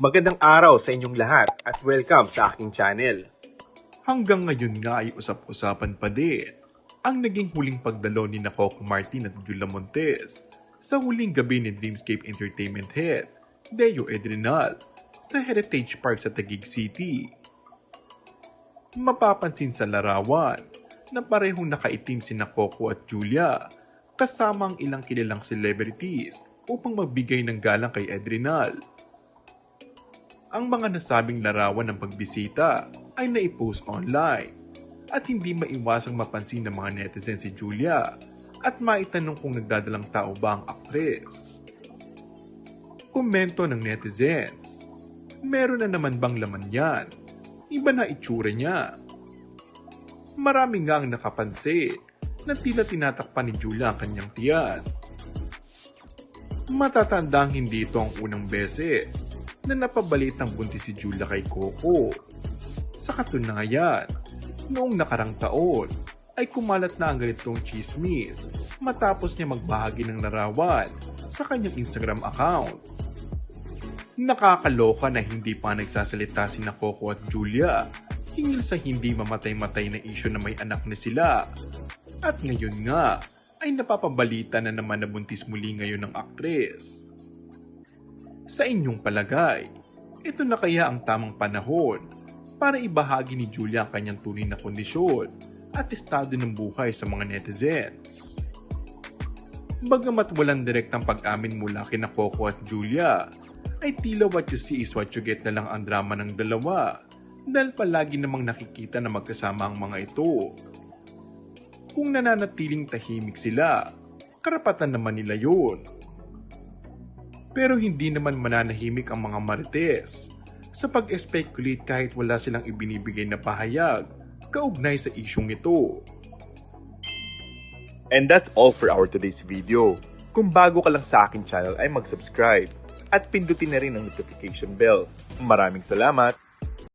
Magandang araw sa inyong lahat at welcome sa aking channel. Hanggang ngayon nga ay usap-usapan pa din ang naging huling pagdalo ni Coco Martin at Julia Montes sa huling gabi ni Dreamscape Entertainment Head, Deo Edrenal, sa Heritage Park sa Taguig City. Mapapansin sa larawan na parehong nakaitim si Coco at Julia kasama ang ilang kilalang celebrities upang magbigay ng galang kay Edrenal. Ang mga nasabing larawan ng pagbisita ay naipost online at hindi maiwasang mapansin ng mga netizens si Julia at maitanong kung nagdadalang tao ba ang aktres. Komento ng netizens, meron na naman bang laman yan? Iba na itsura niya. Marami nga ang nakapansin na tila tinatakpan ni Julia ang kanyang tiyan. Matatandang hindi ito ang unang beses na napabalitang buntis si Julia kay Coco. Sa katunayan, noong nakarang taon ay kumalat na ang ganitong chismis matapos niya magbahagi ng larawan sa kanyang Instagram account. Nakakaloka na hindi pa nagsasalita si Coco at Julia hinggil sa hindi mamatay-matay na isyu na may anak na sila. At ngayon nga ay napapabalita na naman na buntis muli ngayon ng aktres. Sa inyong palagay, ito na kaya ang tamang panahon para ibahagi ni Julia ang kanyang tunay na kondisyon at estado ng buhay sa mga netizens? Bagamat walang direktang pag-amin mula kina Coco at Julia, ay tila what you see is what you get na lang ang drama ng dalawa dahil palagi namang nakikita na magkasama ang mga ito. Kung nananatiling tahimik sila, karapatan naman nila yun. Pero hindi naman mananahimik ang mga marites sa pag-speculate kahit wala silang ibinibigay na pahayag kaugnay sa isyong ito. And that's all for our today's video. Kung bago ka lang sa aking channel ay mag-subscribe at pindutin na rin ang notification bell. Maraming salamat!